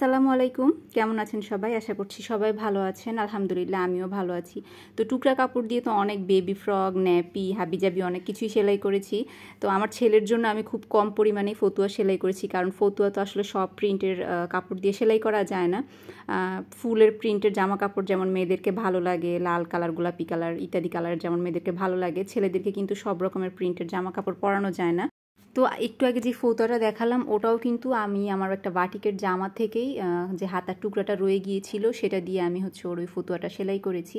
আসসালামু আলাইকুম, কেমন আছেন সবাই? আশা করছি সবাই ভালো আছেন। আলহামদুলিল্লাহ আমিও ভালো আছি। তো টুকরা কাপড় দিয়ে তো অনেক বেবি ফ্রক, ন্যাপি, হাবিজাবি অনেক কিছুই সেলাই করেছি। তো আমার ছেলের জন্য আমি খুব কম পরিমাণে ফতুয়া সেলাই করেছি, কারণ ফতুয়া তো আসলে সব প্রিন্টের কাপড় দিয়ে সেলাই করা যায় না। ফুলের প্রিন্টের জামা কাপড় যেমন মেয়েদেরকে ভালো লাগে, লাল কালার, গোলাপি কালার ইত্যাদি কালার যেমন মেয়েদেরকে ভালো লাগে, ছেলেদেরকে কিন্তু সব রকমের প্রিন্টের জামা কাপড় পরানো যায় না। তো একটু আগে যে ফতুয়াটা দেখালাম ওটাও কিন্তু আমি আমার একটা বাটিকের জামা থেকেই যে হাতার টুকরাটা রয়ে গিয়েছিল সেটা দিয়ে আমি ওর ওই ফতুয়াটা সেলাই করেছি।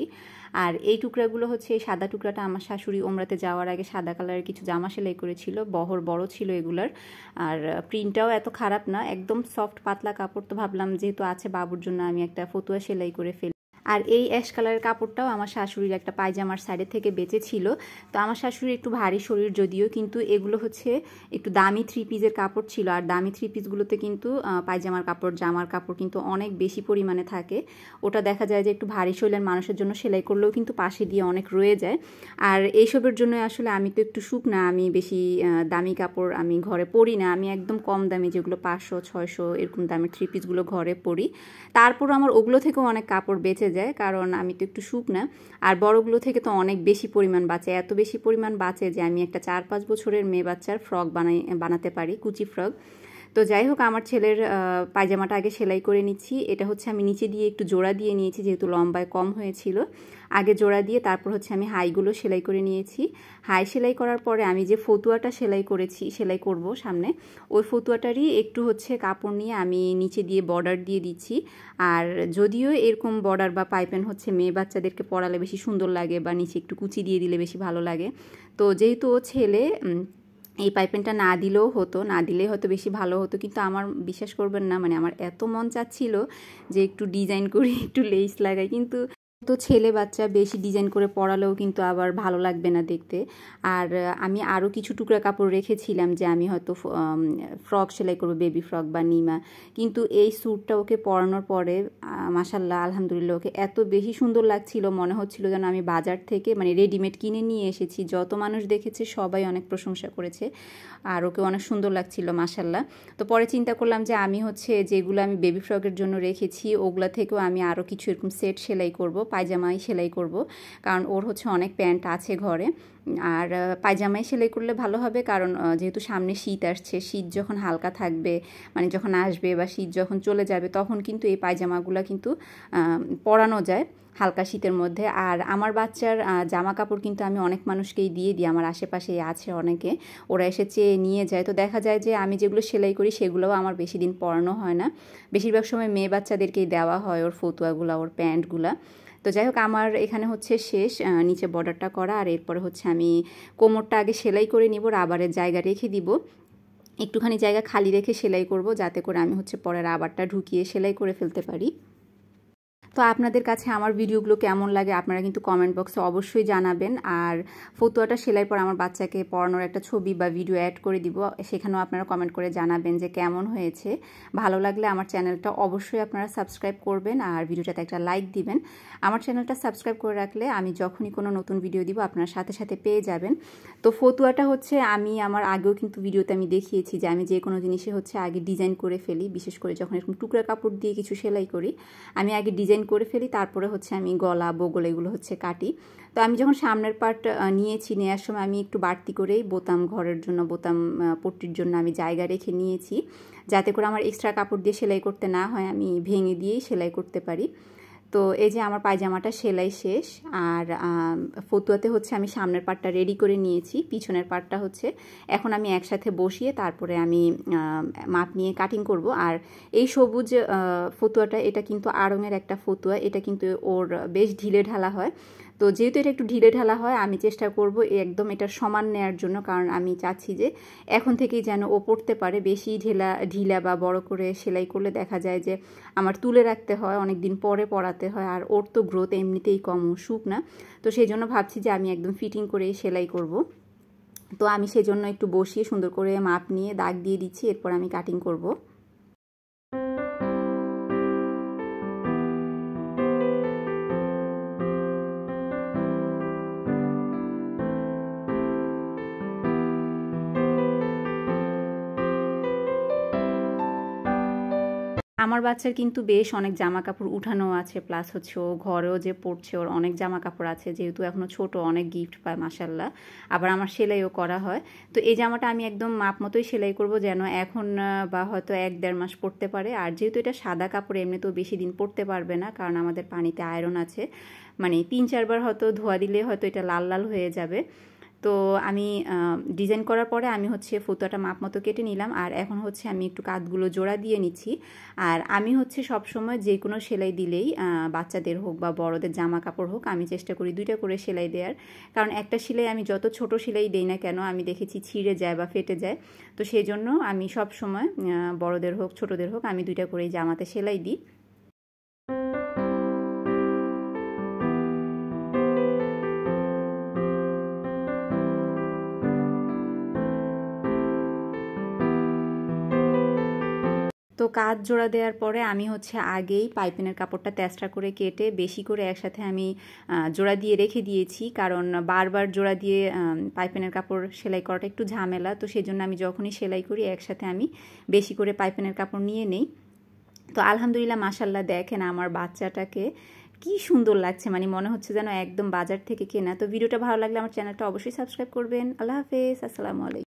আর এই টুকরাগুলো এই সাদা টুকরাটা আমার শাশুড়ি ওমরাতে যাওয়ার আগে সাদা কালারের কিছু জামা সেলাই করেছিল, বহর বড় ছিল এগুলার। আর প্রিন্টটাও এত খারাপ না, একদম সফট পাতলা কাপড়। তো ভাবলাম যেহেতু আছে বাবুর জন্য আমি একটা ফতুয়া সেলাই করে ফেলি। আর এই অ্যাশ কালারের কাপড়টাও আমার শাশুড়ির একটা পায়জামার সাইডে থেকে বেঁচে ছিল। তো আমার শাশুড়ির একটু ভারী শরীর যদিও, কিন্তু এগুলো একটু দামি থ্রি পিসের কাপড় ছিল। আর দামি থ্রি পিসগুলোতে কিন্তু পায়জামার কাপড়, জামার কাপড় কিন্তু অনেক বেশি পরিমাণে থাকে। ওটা দেখা যায় যে একটু ভারী শরীরের মানুষের জন্য সেলাই করলেও কিন্তু পাশে দিয়ে অনেক রয়ে যায়। আর এইসবের জন্য আসলে আমি তো একটু শুকনা, আমি বেশি দামি কাপড় আমি ঘরে পরি না। আমি একদম কম দামি যেগুলো 500, 600 এরকম দামের থ্রি পিসগুলো ঘরে পরি। তারপর আমার ওগুলো থেকেও অনেক কাপড় বেঁচে যায়, কারণ আমি তো একটু শুকনা। আর বড়গুলো থেকে তো অনেক বেশি পরিমাণ বাঁচে, এত বেশি পরিমাণ বাঁচে যে আমি একটা 4-5 বছরের মেয়ে বাচ্চার ফ্রক বানাতে পারি, কুচি ফ্রক। তো যাই হোক, আমার ছেলের পায়জামাটা আগে সেলাই করে নিচ্ছি। এটা আমি নিচে দিয়ে একটু জোড়া দিয়ে নিয়েছি, যেহেতু লম্বায় কম হয়েছিল। আগে জোড়া দিয়ে তারপর আমি হাইগুলো সেলাই করে নিয়েছি। হাই সেলাই করার পরে আমি যে ফতুয়াটা সেলাই করব সামনে, ওই ফতুয়াটারই একটু কাপড় নিয়ে আমি নিচে দিয়ে বর্ডার দিয়ে দিচ্ছি। আর যদিও এরকম বর্ডার বা পাইপেন মেয়ে বাচ্চাদেরকে পরালে বেশি সুন্দর লাগে, বা নিচে একটু কুচি দিয়ে দিলে বেশি ভালো লাগে। তো যেহেতু ও ছেলে, এই পাইপেনটা না দিলেই হয়তো বেশি ভালো হতো। কিন্তু আমার বিশ্বাস করবেন না, মানে আমার এত মন চাচ্ছিল যে একটু ডিজাইন করি, একটু লেস লাগাই, কিন্তু তো ছেলে বাচ্চা বেশি ডিজাইন করে পরালেও কিন্তু আবার ভালো লাগবে না দেখতে। আর আমি আরও কিছু টুকরা কাপড় রেখেছিলাম যে আমি হয়তো ফ্রক সেলাই করবো, বেবি ফ্রক বা নিমা। কিন্তু এই স্যুটটা ওকে পরানোর পরে মাশাল্লাহ আলহামদুলিল্লাহ ওকে এত বেশি সুন্দর লাগছিল, মনে হচ্ছিল যেন আমি বাজার থেকে মানে রেডিমেড কিনে নিয়ে এসেছি। যত মানুষ দেখেছে সবাই অনেক প্রশংসা করেছে, আর ওকে অনেক সুন্দর লাগছিল মাশাল্লাহ। তো পরে চিন্তা করলাম যে আমি যেগুলো আমি বেবি ফ্রকের জন্য রেখেছি ওগুলা থেকেও আমি আরও কিছু এরকম সেট সেলাই করব, পায়জামাই সেলাই করব, কারণ ওর অনেক প্যান্ট আছে ঘরে। আর পায়জামাই সেলাই করলে ভালো হবে, কারণ যেহেতু সামনে শীত আসছে, শীত যখন হালকা থাকবে, মানে যখন আসবে বা শীত যখন চলে যাবে, তখন কিন্তু এই পায়জামাগুলো কিন্তু পরানো যায় হালকা শীতের মধ্যে। আর আমার বাচ্চার জামা কাপড় কিন্তু আমি অনেক মানুষকেই দিয়ে দিই, আমার আশেপাশেই আছে অনেকে, ওরা এসে চেয়ে নিয়ে যায়। তো দেখা যায় যে আমি যেগুলো সেলাই করি সেগুলোও আমার বেশি দিন পরানো হয় না, বেশিরভাগ সময় মেয়ে বাচ্চাদেরকেই দেওয়া হয় ওর ফতুয়াগুলা, ওর প্যান্টগুলা। তো যাই হোক, আমার এখানে শেষ নিচে বর্ডারটা করা। আর এরপরে আমি কোমরটা আগে সেলাই করে নিব, রাবারের জায়গা রেখে দিব, একটুখানি জায়গা খালি রেখে সেলাই করব, যাতে করে আমি পরে রাবারটা ঢুকিয়ে সেলাই করে ফেলতে পারি। তো আপনাদের কাছে আমার ভিডিওগুলো কেমন লাগে আপনারা কিন্তু কমেন্ট বক্সে অবশ্যই জানাবেন। আর ফতুয়াটা সেলাই পর আমার বাচ্চাকে পরানোর একটা ছবি বা ভিডিও অ্যাড করে দিব, সেখানেও আপনারা কমেন্ট করে জানাবেন যে কেমন হয়েছে। ভালো লাগলে আমার চ্যানেলটা অবশ্যই আপনারা সাবস্ক্রাইব করবেন আর ভিডিওটাতে একটা লাইক দিবেন। আমার চ্যানেলটা সাবস্ক্রাইব করে রাখলে আমি যখনই কোনো নতুন ভিডিও দিব আপনারা সাথে সাথে পেয়ে যাবেন। তো ফতুয়াটা আমি আমার আগেও কিন্তু ভিডিওতে আমি দেখিয়েছি যে আমি যে কোনো জিনিসে আগে ডিজাইন করে ফেলি, বিশেষ করে যখন এরকম টুকরা কাপড় দিয়ে কিছু সেলাই করি আমি আগে ডিজাইন করে ফেলি, তারপরে আমি গলা, বগল এগুলো কাটি। তো আমি যখন সামনের পার্ট নেওয়ার সময় আমি একটু বাড়তি করেই বোতাম, ঘরের জন্য বোতাম পট্টির জন্য আমি জায়গা রেখে নিয়েছি, যাতে করে আমার এক্সট্রা কাপড় দিয়ে সেলাই করতে না হয়, আমি ভেঙে দিয়েই সেলাই করতে পারি। তো এই যে আমার পায়জামাটা সেলাই শেষ। আর ফতুয়াতে আমি সামনের পার্টটা রেডি করে নিয়েছি, পিছনের পার্টটা এখন আমি একসাথে বসিয়ে তারপরে আমি মাপ নিয়ে কাটিং করব। আর এই সবুজ ফতুয়াটা এটা কিন্তু আড়ঙের একটা ফতুয়া, এটা কিন্তু ওর বেশ ঢিলে ঢালা হয়। তো যেহেতু এটা একটু ঢিলে ঢালা হয় আমি চেষ্টা করব একদম এটার সমান নেয়ার জন্য, কারণ আমি চাচ্ছি যে এখন থেকেই যেন ও পড়তে পারে। বেশি ঢিলা বা বড় করে সেলাই করলে দেখা যায় যে আমার তুলে রাখতে হয়, অনেক দিন পরে পরাতে হয়, আর ওর তো গ্রোথ এমনিতেই কম, শুক না। তো সেই জন্য ভাবছি যে আমি একদম ফিটিং করেই সেলাই করব। তো আমি সেজন্য একটু বসিয়ে সুন্দর করে মাপ নিয়ে দাগ দিয়ে দিচ্ছি, এরপর আমি কাটিং করব। আমার বাচ্চার কিন্তু বেশ অনেক জামা কাপড় উঠানো আছে, প্লাস হচ্ছে ও ঘরেও যে পড়ছে ওর অনেক জামা কাপড় আছে, যেহেতু এখনও ছোট, অনেক গিফট পায় মাশাল্লাহ। আবার আমার সেলাইও করা হয়। তো এই জামাটা আমি একদম মাপ মতোই সেলাই করব, যেন এখন বা হয়তো 1-1.5 মাস পরতে পারে। আর যেহেতু এটা সাদা কাপড়, এমনিতেও বেশি দিন পরতে পারবে না, কারণ আমাদের পানিতে আয়রন আছে, মানে 3-4 বার হয়তো ধোয়া দিলে হয়তো এটা লাল লাল হয়ে যাবে। তো আমি ডিজাইন করার পরে আমি হচ্ছে ফতুয়াটা মাপ মতো কেটে নিলাম, আর এখন হচ্ছে আমি একটু কাঁধগুলো জোড়া দিয়ে নিচ্ছি। আর আমি হচ্ছে সবসময় যে কোনো সেলাই দিলেই, বাচ্চাদের হোক বা বড়দের জামা কাপড় হোক, আমি চেষ্টা করি 2টা করে সেলাই দেওয়ার, কারণ একটা সেলাই আমি যত ছোট সেলাই দেই না কেন আমি দেখেছি ছিঁড়ে যায় বা ফেটে যায়। তো সেই জন্য আমি সবসময় বড়দের হোক ছোটদের হোক আমি 2টা করেই জামাতে সেলাই দিই। তো কাঁধ জোড়া দেওয়ার পরে আমি হচ্ছে আগেই পাইপিনের কাপড়টা তেস্তা করে কেটে বেশি করে একসাথে আমি জোড়া দিয়ে রেখে দিয়েছি, কারণ বারবার জোড়া দিয়ে পাইপিনের কাপড় সেলাই করাটা একটু ঝামেলা। তো সেই জন্য আমি যখনই সেলাই করি একসাথে আমি বেশি করে পাইপিনের কাপড় নিয়ে নেই। তো আলহামদুলিল্লাহ মাশাল্লাহ, দেখেন আমার বাচ্চাটাকে কি সুন্দর লাগছে, মানে মনে হচ্ছে যেন একদম বাজার থেকে কেনা। তো ভিডিওটা ভালো লাগলে আমার চ্যানেলটা অবশ্যই সাবস্ক্রাইব করবেন। আল্লাহ হাফেজ, আসসালামু আলাইকুম।